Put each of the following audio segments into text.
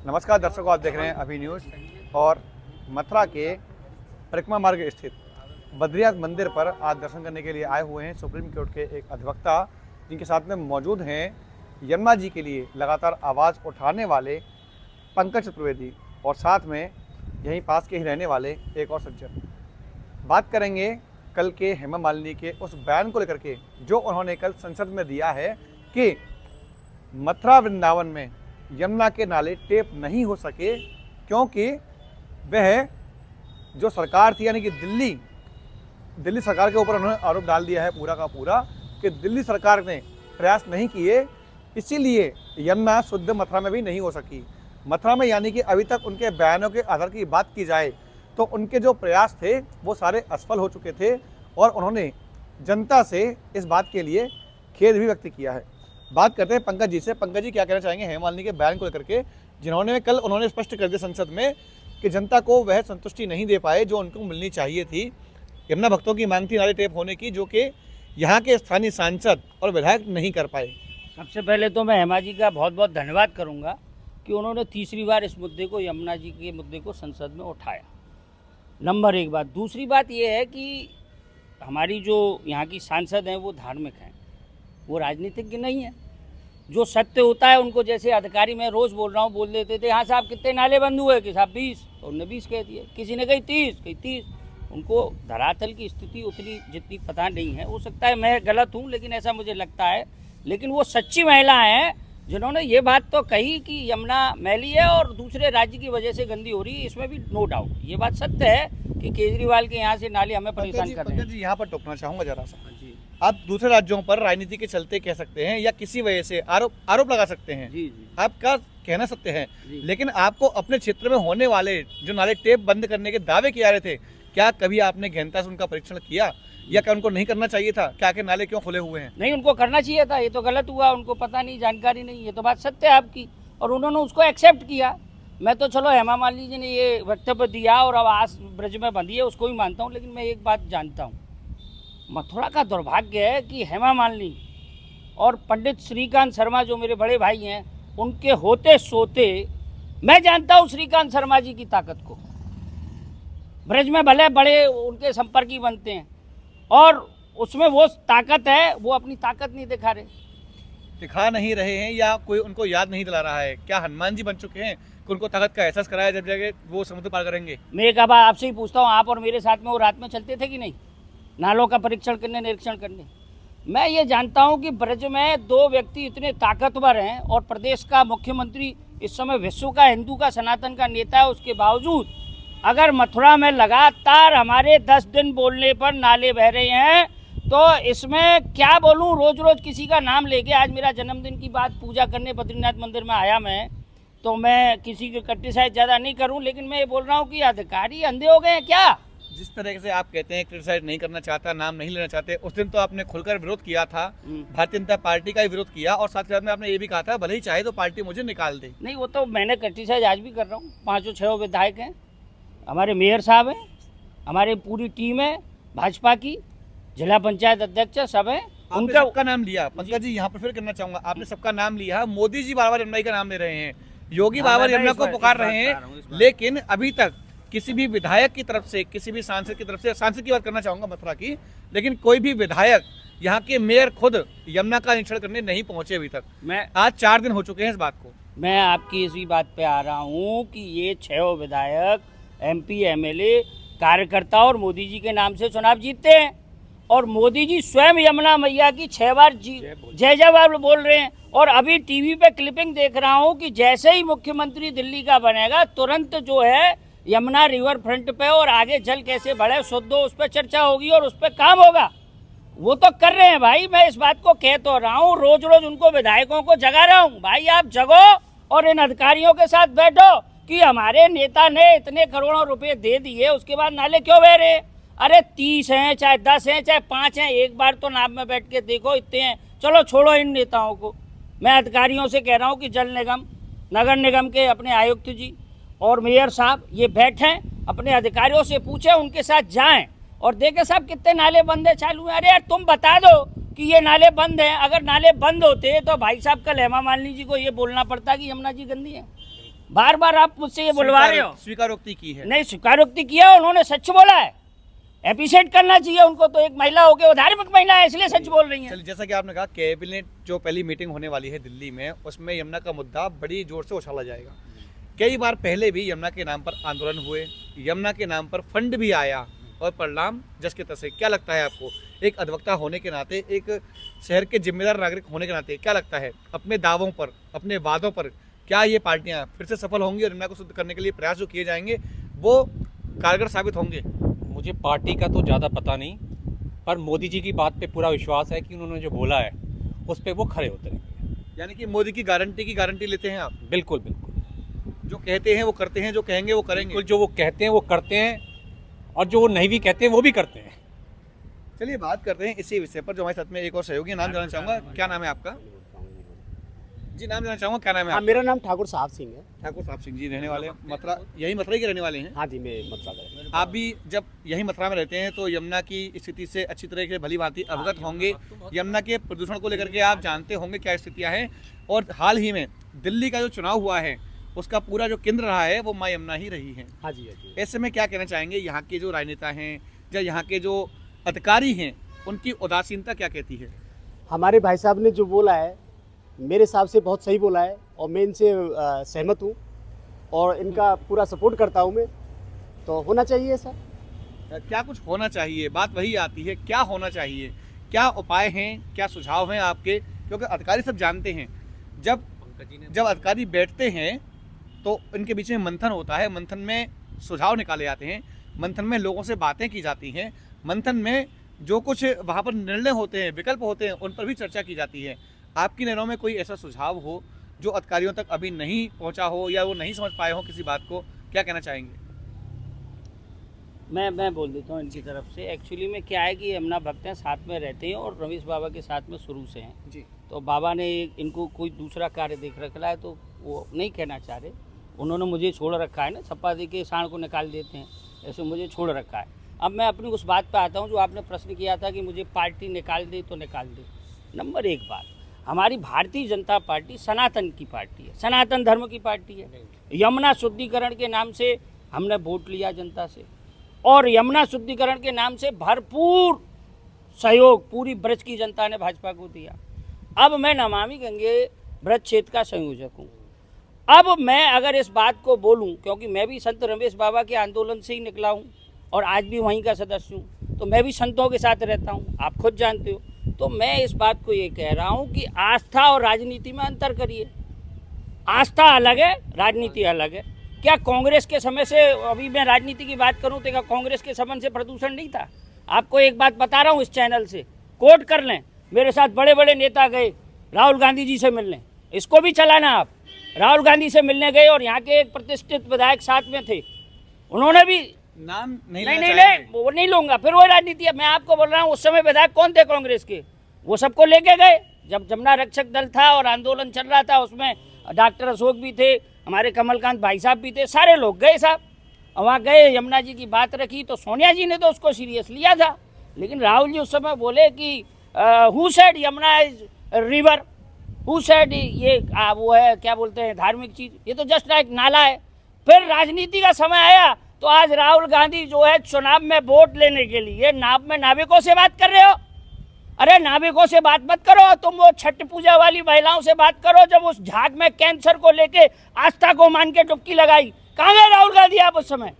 नमस्कार दर्शकों, आप देख रहे हैं अभी न्यूज़। और मथुरा के परिक्रमा मार्ग स्थित बद्रीनाथ मंदिर पर आज दर्शन करने के लिए आए हुए हैं सुप्रीम कोर्ट के एक अधिवक्ता, जिनके साथ में मौजूद हैं यमुना जी के लिए लगातार आवाज़ उठाने वाले पंकज चतुर्वेदी और साथ में यहीं पास के ही रहने वाले एक और सज्जन। बात करेंगे कल के हेमा मालिनी के उस बयान को लेकर के जो उन्होंने कल संसद में दिया है कि मथुरा वृंदावन में यमुना के नाले टेप नहीं हो सके, क्योंकि वह जो सरकार थी यानी कि दिल्ली सरकार के ऊपर उन्होंने आरोप डाल दिया है पूरा का पूरा कि दिल्ली सरकार ने प्रयास नहीं किए, इसीलिए यमुना शुद्ध मथुरा में भी नहीं हो सकी। मथुरा में यानी कि अभी तक उनके बयानों के आधार की बात की जाए तो उनके जो प्रयास थे वो सारे असफल हो चुके थे और उन्होंने जनता से इस बात के लिए खेद भी व्यक्त किया है। बात करते हैं पंकज जी से। पंकज जी, क्या कहना चाहेंगे हेमा मालिनी के बयान को लेकर के, जिन्होंने कल उन्होंने स्पष्ट कर दिया संसद में कि जनता को वह संतुष्टि नहीं दे पाए जो उनको मिलनी चाहिए थी। यमुना भक्तों की मांग थी नाले टेप होने की, जो कि यहाँ के स्थानीय सांसद और विधायक नहीं कर पाए। सबसे पहले तो मैं हेमा जी का बहुत बहुत धन्यवाद करूँगा कि उन्होंने तीसरी बार इस मुद्दे को, यमुना जी के मुद्दे को संसद में उठाया। नंबर एक बात। दूसरी बात ये है कि हमारी जो यहाँ की सांसद हैं वो धार्मिक हैं, वो राजनीतिज्ञ नहीं है। जो सत्य होता है उनको, जैसे अधिकारी मैं रोज़ बोल रहा हूँ, बोल देते थे हाँ साहब कितने नाले बंद हुए कि साहब 20, तो उन्होंने 20 कह दिए। किसी ने कही 30, कही 30। उनको धरातल की स्थिति उतनी जितनी पता नहीं है। हो सकता है मैं गलत हूँ, लेकिन ऐसा मुझे लगता है। लेकिन वो सच्ची महिला हैं जिन्होंने ये बात तो कही कि यमुना मैली है और दूसरे राज्य की वजह से गंदी हो रही है, इसमें भी नो डाउट ये बात सत्य है कि केजरीवाल के यहाँ से नाले हमें परेशान कर रहे हैं। जी, यहाँ पर टोकना चाहूँगा जरा सा। आप दूसरे राज्यों पर राजनीति के चलते कह सकते हैं या किसी वजह से आरोप लगा सकते हैं, जी। आपका कहना सत्य है, लेकिन आपको अपने क्षेत्र में होने वाले जो नाले टेप बंद करने के दावे किए जा रहे थे, क्या कभी आपने गहनता से उनका परीक्षण किया या क्या उनको नहीं करना चाहिए था? क्या के नाले क्यों खुले हुए हैं? नहीं, उनको करना चाहिए था। ये तो गलत हुआ, उनको पता नहीं, जानकारी नहीं। ये तो बात सत्य है आपकी, और उन्होंने उसको एक्सेप्ट किया। मैं तो चलो हेमा मालिनी जी ने ये वक्तव्य दिया और अब आस ब्रज में बंधी है, उसको भी मानता हूँ। लेकिन मैं एक बात जानता हूँ, मथुरा का दुर्भाग्य है कि हेमा मालिनी और पंडित श्रीकांत शर्मा जो मेरे बड़े भाई हैं, उनके होते सोते मैं जानता हूँ श्रीकांत शर्मा जी की ताकत को। ब्रज में भले बड़े उनके संपर्की बनते हैं और उसमें वो ताकत है, वो अपनी ताकत नहीं दिखा नहीं रहे हैं या कोई उनको याद नहीं दिला रहा है? क्या हनुमान जी बन चुके हैं कि उनको ताकत का एहसास कराया जब जाके वो समुद्र पार करेंगे? मैं एक बार आपसे ही पूछता हूँ, आप और मेरे साथ में वो रात में चलते थे कि नहीं, नालों का परीक्षण करने, निरीक्षण करने? मैं ये जानता हूँ कि ब्रज में दो व्यक्ति इतने ताकतवर हैं और प्रदेश का मुख्यमंत्री इस समय विश्व का, हिंदू का, सनातन का नेता है। उसके बावजूद अगर मथुरा में लगातार हमारे 10 दिन बोलने पर नाले बह रहे हैं तो इसमें क्या बोलूं? रोज रोज किसी का नाम लेके, आज मेरा जन्मदिन की बात पूजा करने बद्रीनाथ मंदिर में आया मैं, तो मैं किसी के क्रिटिसाइज ज़्यादा नहीं करूं, लेकिन मैं ये बोल रहा हूं कि अधिकारी अंधे हो गए हैं क्या? जिस तरह से आप कहते हैं क्रिटिसाइज नहीं करना चाहता, नाम नहीं लेना चाहते, उस दिन तो आपने खुलकर विरोध किया था, भारतीय जनता पार्टी का ही विरोध किया और साथ ही साथ में आपने ये भी कहा था भले ही चाहे तो पार्टी मुझे निकाल दे। नहीं, वो तो मैंने क्रिटिसाइज आज भी कर रहा हूँ। 5-6 विधायक हैं, हमारे मेयर साहब हैं, हमारे पूरी टीम है भाजपा की, जिला पंचायत अध्यक्ष सब है, उनका सबका नाम लिया। पंकज जी, यहाँ पर फिर करना चाहूंगा, आपने सबका नाम लिया। मोदी जी बार बार यमुना का नाम ले रहे हैं, योगी बार यमुना को पुकार रहे हैं, लेकिन अभी तक किसी भी विधायक की तरफ से, किसी भी सांसद की तरफ से, सांसद की बात करना चाहूंगा मथुरा की, लेकिन कोई भी विधायक, यहाँ के मेयर खुद यमुना का निरीक्षण करने नहीं पहुंचे अभी तक। मैं आज 4 दिन हो चुके हैं इस बात को। मैं आपकी इसी बात पे आ रहा हूँ कि ये 6 विधायक, MP, MLA, कार्यकर्ता और मोदी जी के नाम से चुनाव जीतते हैं और मोदी जी स्वयं यमुना मैया की 6 बार जय जय बोल रहे हैं। और अभी टीवी पे क्लिपिंग देख रहा हूँ कि जैसे ही मुख्यमंत्री दिल्ली का बनेगा, तुरंत जो है यमुना रिवर फ्रंट पे और आगे जल कैसे बढ़े शुद्ध हो, उस पर चर्चा होगी और उस पर काम होगा। वो तो कर रहे हैं भाई, मैं इस बात को कह तो रहा हूँ, रोज रोज उनको विधायकों को जगा रहा हूँ, भाई आप जगो और इन अधिकारियों के साथ बैठो कि हमारे नेता ने इतने करोड़ों रुपए दे दिए, उसके बाद नाले क्यों बह रहे? अरे 30 हैं, चाहे 10 हैं, चाहे 5 हैं, एक बार तो नाम में बैठ के देखो इतने हैं। चलो छोड़ो इन नेताओं को, मैं अधिकारियों से कह रहा हूँ कि जल निगम, नगर निगम के अपने आयुक्त जी और मेयर साहब ये बैठें, अपने अधिकारियों से पूछें, उनके साथ जाएं और देखें साहब कितने नाले बंद है, चालू है। अरे यार तुम बता दो कि ये नाले बंद हैं। अगर नाले बंद होते तो भाई साहब कल हेमा मालिनी जी को ये बोलना पड़ता कि यमुना जी गंदी है। बार बार आप मुझसे ये बुलवा रहे हो। स्वीकारोक्ति की है। नहीं, स्वीकारोक्ति किया, उन्होंने सच बोला है, एप्रिशिएट करना चाहिए उनको। तो एक महिला होके, वो धार्मिक महिला है इसलिए सच बोल रही है। चलिए, जैसा कि आपने कहा कैबिनेट जो पहली मीटिंग होने वाली है दिल्ली में, उसमें यमुना का मुद्दा बड़ी जोर से उछाला जाएगा। कई बार पहले भी यमुना के नाम पर आंदोलन हुए, यमुना के नाम पर फंड भी आया और परिणाम जस के तस है। क्या लगता है आपको, एक अधिवक्ता होने के नाते, एक शहर के जिम्मेदार नागरिक होने के नाते, क्या लगता है अपने दावों पर, अपने वादों पर क्या ये पार्टियां फिर से सफल होंगी और यमुना को शुद्ध करने के लिए प्रयास जो किए जाएंगे वो कारगर साबित होंगे? मुझे पार्टी का तो ज़्यादा पता नहीं, पर मोदी जी की बात पे पूरा विश्वास है कि उन्होंने जो बोला है उस पर वो खरे उतरेंगे। यानी कि मोदी की गारंटी लेते हैं आप? बिल्कुल बिल्कुल, जो कहते हैं वो करते हैं, जो कहेंगे वो करेंगे। बिल्कुल, जो वो कहते हैं वो करते हैं और जो वो नहीं भी कहते हैं वो भी करते हैं। चलिए बात करते हैं इसी विषय पर। जो हमारे साथ में एक और सहयोगी है, नाम जानना चाहूँगा, क्या नाम है आपका? जी, नाम जानना चाहूँगा, क्या नाम है हाँ, आपका? मेरा नाम ठाकुर साहब सिंह है। ठाकुर साहब सिंह जी, रहने वाले मथुरा, यही मथुरा के रहने वाले हैं? हाँ जी, मैं मथुरा का। आप भी जब यही मथुरा में रहते हैं तो यमुना की स्थिति से अच्छी तरह से भली भांति अवगत होंगे। यमुना के प्रदूषण को लेकर के आप जानते होंगे क्या स्थितियां हैं। और हाल ही में दिल्ली का जो चुनाव हुआ है उसका पूरा जो केंद्र रहा है वो माँ यमुना ही रही है। हाँ जी, हाँ जी। ऐसे में क्या कहना चाहेंगे, यहाँ के जो राजनेता हैं या यहाँ के जो अधिकारी हैं उनकी उदासीनता क्या कहती है? हमारे भाई साहब ने जो बोला है मेरे हिसाब से बहुत सही बोला है और मैं इनसे सहमत हूँ और इनका पूरा सपोर्ट करता हूँ मैं। तो होना चाहिए ऐसा। क्या कुछ होना चाहिए, बात वही आती है, क्या होना चाहिए, क्या उपाय हैं, क्या सुझाव हैं आपके? क्योंकि अधिकारी सब जानते हैं, जब अधिकारी बैठते हैं तो इनके बीच में मंथन होता है, मंथन में सुझाव निकाले जाते हैं, मंथन में लोगों से बातें की जाती हैं, मंथन में जो कुछ वहाँ पर निर्णय होते हैं, विकल्प होते हैं, उन पर भी चर्चा की जाती है। आपकी नज़रों में कोई ऐसा सुझाव हो जो अधिकारियों तक अभी नहीं पहुँचा हो या वो नहीं समझ पाए हो किसी बात को, क्या कहना चाहेंगे? मैं बोल देता हूँ इनकी तरफ से। एक्चुअली में क्या है कि यमुना भक्त हैं, साथ में रहते हैं और रमेश बाबा के साथ में शुरू से हैं जी। तो बाबा ने इनको कोई दूसरा कार्य देख रखा है तो वो नहीं कहना चाह रहे। उन्होंने मुझे छोड़ रखा है ना, छप्पा दे के सांड को निकाल देते हैं, ऐसे मुझे छोड़ रखा है। अब मैं अपनी उस बात पे आता हूँ जो आपने प्रश्न किया था कि मुझे पार्टी निकाल दे तो निकाल दे। नंबर एक बात, हमारी भारतीय जनता पार्टी सनातन की पार्टी है, सनातन धर्म की पार्टी है। यमुना शुद्धिकरण के नाम से हमने वोट लिया जनता से और यमुना शुद्धिकरण के नाम से भरपूर सहयोग पूरी ब्रज की जनता ने भाजपा को दिया। अब मैं नमामि गंगे ब्रज क्षेत्र का संयोजक हूँ। अब मैं अगर इस बात को बोलूँ, क्योंकि मैं भी संत रमेश बाबा के आंदोलन से ही निकला हूँ और आज भी वहीं का सदस्य हूँ, तो मैं भी संतों के साथ रहता हूँ, आप खुद जानते हो। तो मैं इस बात को ये कह रहा हूँ कि आस्था और राजनीति में अंतर करिए। आस्था अलग है, राजनीति अलग है। क्या कांग्रेस के समय से, अभी मैं राजनीति की बात करूं तो क्या कांग्रेस के समय से प्रदूषण नहीं था? आपको एक बात बता रहा हूं, इस चैनल से कोट कर लें, मेरे साथ बड़े बड़े नेता गए राहुल गांधी जी से मिलने, इसको भी चलाना आप। राहुल गांधी से मिलने गए और यहाँ के एक प्रतिष्ठित विधायक साथ में थे, उन्होंने भी नाम नहीं वो नहीं लूंगा, फिर वो राजनीति है। मैं आपको बोल रहा हूँ उस समय विधायक कौन थे कांग्रेस के, वो सबको लेके गए। जब जमुना रक्षक दल था और आंदोलन चल रहा था, उसमें डॉक्टर अशोक भी थे, हमारे कमलकांत भाई साहब भी थे, सारे लोग गए साहब। वहाँ गए, यमुना जी की बात रखी तो सोनिया जी ने तो उसको सीरियस लिया था, लेकिन राहुल जी उस समय बोले कि who said Yamuna is river, who said ये वो है क्या बोलते हैं धार्मिक चीज़, ये तो जस्ट एक नाला है। फिर राजनीति का समय आया तो आज राहुल गांधी जो है चुनाव में वोट लेने के लिए नाव में नाविकों से बात कर रहे हो। अरे नाविकों से बात मत करो, तुम वो छठ पूजा वाली महिलाओं से बात करो जब उस झाग में कैंसर को लेके आस्था को मान के डुबकी लगाई। कहाँ गए राहुल गांधी आप उस समय?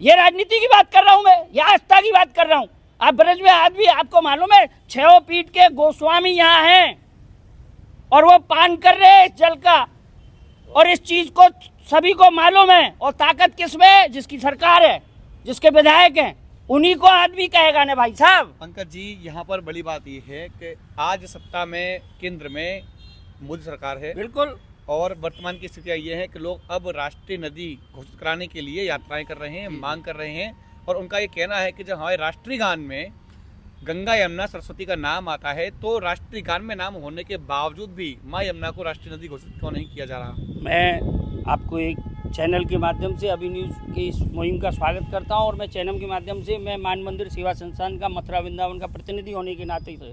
ये राजनीति की बात कर रहा हूँ मैं, या आस्था की बात कर रहा हूँ। आप ब्रज में आज भी आपको मालूम है 6 पीठ के गोस्वामी यहाँ हैं और वो पान कर रहे हैं इस जल का, और इस चीज को सभी को मालूम है। और ताकत किसमें? जिसकी सरकार है, जिसके विधायक हैं, उन्हीं को आदमी कहेगा ना भाई साहब। पंकज जी, यहाँ पर बड़ी बात ये है कि आज सत्ता में केंद्र में मोदी सरकार है, बिल्कुल, और वर्तमान की स्थितियाँ ये है कि लोग अब राष्ट्रीय नदी घोषित कराने के लिए यात्राएं कर रहे हैं, मांग कर रहे हैं। और उनका ये कहना है कि जब हमारे राष्ट्रीय गान में गंगा यमुना सरस्वती का नाम आता है तो राष्ट्रीय गान में नाम होने के बावजूद भी माँ यमुना को राष्ट्रीय नदी घोषित क्यों नहीं किया जा रहा? मैं आपको एक चैनल के माध्यम से अभी न्यूज़ की इस मुहिम का स्वागत करता हूं, और मैं चैनल के माध्यम से मैं मान मंदिर सेवा संस्थान का मथुरा वृंदावन का प्रतिनिधि होने के नाते से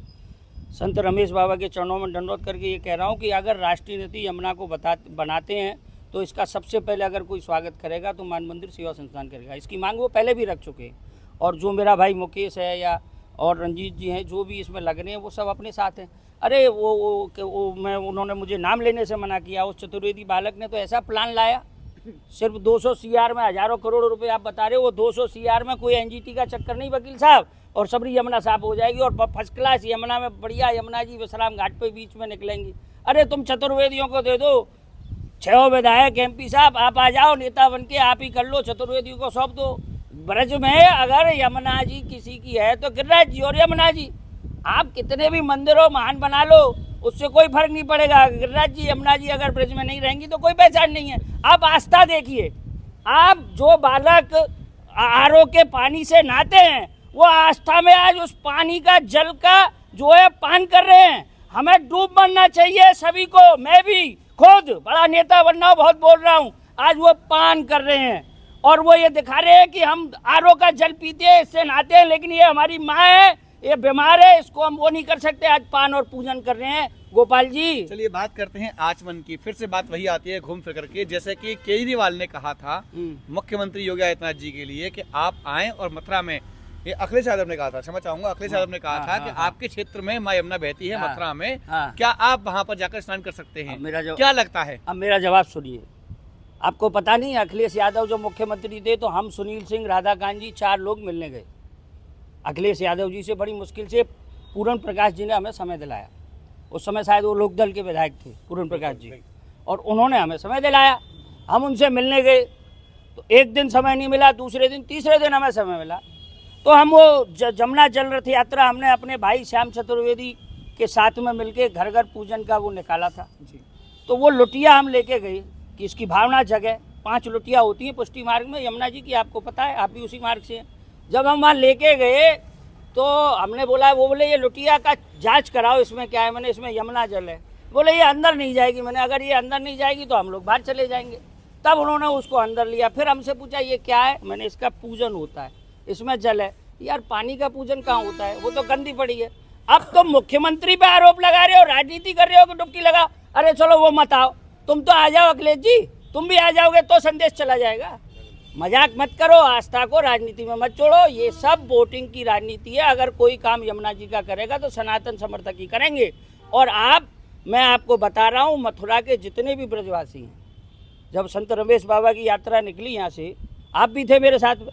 संत रमेश बाबा के चरणों में दंडवत करके ये कह रहा हूं कि अगर राष्ट्रीय नीति यमुना को बनाते हैं तो इसका सबसे पहले अगर कोई स्वागत करेगा तो मान मंदिर सेवा संस्थान करेगा। इसकी मांग वो पहले भी रख चुके हैं, और जो मेरा भाई मुकेश है या और रंजीत जी हैं, जो भी इसमें लग रहे हैं, वो सब अपने साथ हैं। अरे उन्होंने मुझे नाम लेने से मना किया। उस चतुर्वेदी बालक ने तो ऐसा प्लान लाया, सिर्फ 200 CR में हज़ारों करोड़ रुपए आप बता रहे हो। वो 200 CR में कोई NGT का चक्कर नहीं वकील साहब, और सबरी यमुना साफ हो जाएगी और फर्स्ट क्लास यमुना में बढ़िया यमुना जी विश्राम घाट पे बीच में निकलेंगी। अरे तुम चतुर्वेदियों को दे दो, 6 विधायक MP साहब आप आ जाओ, नेता बन के आप ही कर लो, चतुर्वेदियों को सौंप दो। ब्रज में अगर यमुना जी किसी की है तो गिरिराज जी और यमुना जी, आप कितने भी मंदिरों महान बना लो, उससे कोई फर्क नहीं पड़ेगा। गिरिराज जी यमुना जी अगर ब्रज में नहीं रहेंगी तो कोई पहचान नहीं है। आप आस्था देखिए, आप जो बालक RO के पानी से नहाते हैं वो आस्था में आज उस पानी का जल का जो है पान कर रहे हैं। हमें डूब मरना चाहिए सभी को, मैं भी खुद बड़ा नेता बनना हूँ, बहुत बोल रहा हूँ, आज वो पान कर रहे हैं और वो ये दिखा रहे हैं कि हम RO का जल पीते हैं, इससे नहाते हैं, लेकिन ये हमारी माँ है, ये बीमार है, इसको हम वो नहीं कर सकते। आज पान और पूजन कर रहे हैं। गोपाल जी चलिए बात करते हैं आचमन की। फिर से बात वही आती है घूम फिर करके, जैसे कि केजरीवाल ने कहा था मुख्यमंत्री योगी आदित्यनाथ जी के लिए कि आप आएं और मथुरा में, ये अखिलेश यादव ने कहा था, क्षमा चाहूंगा, अखिलेश यादव ने कहा था कि आपके क्षेत्र में माँ यमुना बहती है मथुरा में, क्या आप वहां पर जाकर स्नान कर सकते हैं? क्या लगता है? अब मेरा जवाब सुनिए। आपको पता नहीं, अखिलेश यादव जो मुख्यमंत्री थे तो हम, सुनील सिंह, राधाकांत जी, 4 लोग मिलने गए। अखिलेश यादव जी से बड़ी मुश्किल से पूर्ण प्रकाश जी ने हमें समय दिलाया। उस समय शायद वो लोकदल के विधायक थे पूर्ण प्रकाश जी, और उन्होंने हमें समय दिलाया। हम उनसे मिलने गए तो एक दिन समय नहीं मिला, दूसरे दिन, तीसरे दिन हमें समय मिला। तो हम वो जमुना जल रथ यात्रा हमने अपने भाई श्याम चतुर्वेदी के साथ में मिलके घर घर पूजन का वो निकाला था जी। तो वो लुटिया हम लेके गए कि इसकी भावना जगह 5 लुटिया होती हैं पुष्टि मार्ग में, यमुना जी की आपको पता है, आप भी उसी मार्ग से हैं। जब हम वहाँ लेके गए तो हमने बोला, वो बोले ये लुटिया का जांच कराओ, इसमें क्या है। मैंने इसमें यमुना जल है। बोले ये अंदर नहीं जाएगी। मैंने अगर ये अंदर नहीं जाएगी तो हम लोग बाहर चले जाएंगे। तब उन्होंने उसको अंदर लिया। फिर हमसे पूछा ये क्या है। मैंने इसका पूजन होता है, इसमें जल है। यार पानी का पूजन कहाँ होता है, वो तो गंदी पड़ी है। अब तुम मुख्यमंत्री पे आरोप लगा रहे हो, राजनीति कर रहे हो कि डुबकी लगाओ। अरे चलो वो मत आओ, तुम तो आ जाओ अखिलेश जी, तुम भी आ जाओगे तो संदेश चला जाएगा। मजाक मत करो, आस्था को राजनीति में मत छोड़ो। ये सब वोटिंग की राजनीति है। अगर कोई काम यमुना जी का करेगा तो सनातन समर्थक ही करेंगे। और मैं आपको बता रहा हूँ, मथुरा के जितने भी ब्रजवासी हैं, जब संत रमेश बाबा की यात्रा निकली यहाँ से, आप भी थे मेरे साथ में,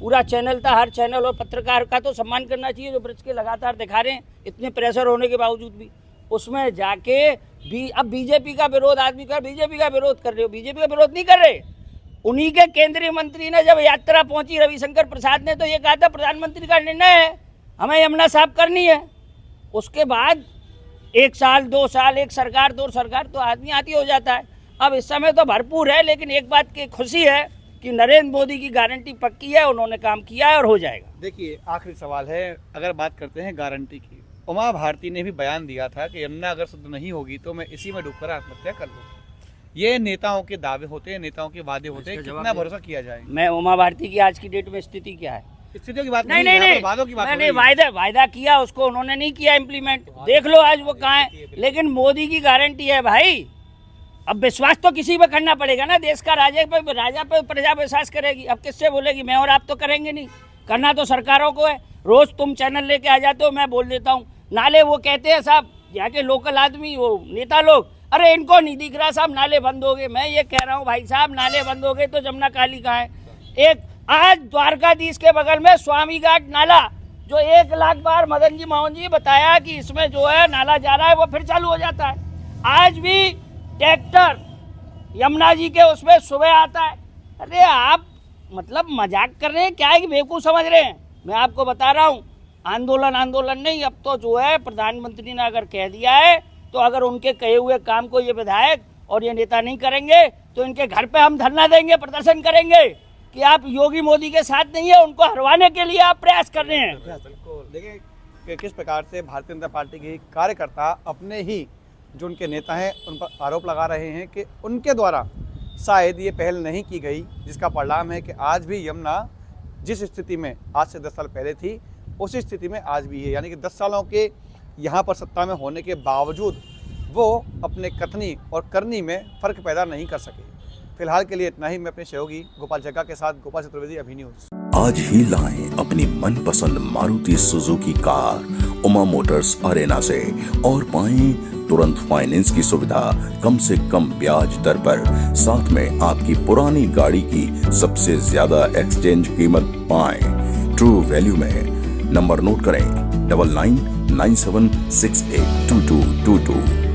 पूरा चैनल था, हर चैनल और पत्रकार का तो सम्मान करना चाहिए जो ब्रज के लगातार दिखा रहे हैं, इतने प्रेशर होने के बावजूद भी। उसमें जाके भी अब बीजेपी का विरोध आदमी कर, बीजेपी का विरोध कर रहे हो, बीजेपी का विरोध नहीं कर रहे। उन्हीं के केंद्रीय मंत्री ने जब यात्रा पहुंची, रविशंकर प्रसाद ने, तो ये कहा था प्रधानमंत्री का निर्णय है, हमें यमुना साफ करनी है। उसके बाद 1 साल 2 साल, एक सरकार 2 सरकार, तो आदमी आती हो जाता है। अब इस समय तो भरपूर है, लेकिन एक बात की खुशी है कि नरेंद्र मोदी की गारंटी पक्की है, उन्होंने काम किया है और हो जाएगा। देखिए आखिरी सवाल है, अगर बात करते हैं गारंटी की, उमा भारती ने भी बयान दिया था कि यमुना अगर शुद्ध नहीं होगी तो मैं इसी में डूबकर आत्महत्या कर लूँ। ये नेताओं के दावे होते हैं, नेताओं के वादे होते हैं, कितना भरोसा किया जाए? मैं उमा भारती की आज की डेट में स्थिति क्या है, स्थितियों की बात नहीं, वादों की बात। मैंने वायदा किया, उसको उन्होंने नहीं किया इम्प्लीमेंट। देख लो आज वो कहाँ है। लेकिन मोदी की गारंटी है भाई। अब विश्वास तो किसी पे करना पड़ेगा ना, देश का राजा पे प्रजा विश्वास करेगी। अब किससे बोलेगी, मैं और आप तो करेंगे नहीं, करना तो सरकारों को है। रोज तुम चैनल लेके आ जाते हो, मैं बोल देता हूँ नाले, वो कहते हैं साहब यहाँ के लोकल आदमी, वो नेता लोग, अरे इनको नहीं दिख रहा साहब नाले बंद हो गए। मैं ये कह रहा हूँ भाई साहब, नाले बंद हो गए तो जमुना काली कहाँ है। एक आज द्वारकाधीश के बगल में स्वामी घाट नाला, जो 1 लाख बार मदन जी मोहन जी बताया कि इसमें जो है नाला जा रहा है, वो फिर चालू हो जाता है। आज भी ट्रैक्टर यमुना जी के उसमें सुबह आता है। अरे आप मतलब मजाक कर रहे हैं क्या है कि बेवकूफ़ समझ रहे हैं? मैं आपको बता रहा हूँ, आंदोलन नहीं, अब तो जो है प्रधानमंत्री ने अगर कह दिया है, तो अगर उनके कहे हुए काम को ये विधायक और ये नेता नहीं करेंगे तो इनके घर पे हम धरना देंगे, प्रदर्शन करेंगे कि आप योगी मोदी के साथ नहीं है, उनको हरवाने के लिए आप प्रयास कर रहे हैं। देखिए कि किस प्रकार से भारतीय जनता पार्टी के कार्यकर्ता अपने ही जो उनके नेता हैं उन पर आरोप लगा रहे हैं कि उनके द्वारा शायद ये पहल नहीं की गई, जिसका परिणाम है कि आज भी यमुना जिस स्थिति में आज से 10 साल पहले थी, उसी स्थिति में आज भी है। यानी कि 10 सालों के यहाँ पर सत्ता में होने के बावजूद वो अपने कथनी और करनी में फ़र्क पैदा नहीं कर सके। फिलहाल के लिए इतना ही। मैं अपने सहयोगी गोपाल जग्गा के साथ गोपाल चतुर्वेदी, अभी न्यूज़। आज ही लाएं अपनी मनपसंद Maruti Suzuki car Uma Motors Arena से और पाएं तुरंत फाइनेंस की सुविधा कम से कम ब्याज दर पर। साथ में आपकी पुरानी गाड़ी की सबसे ज्यादा एक्सचेंज कीमत पाएं ट्रू वैल्यू में। नंबर नोट करें 9997682222।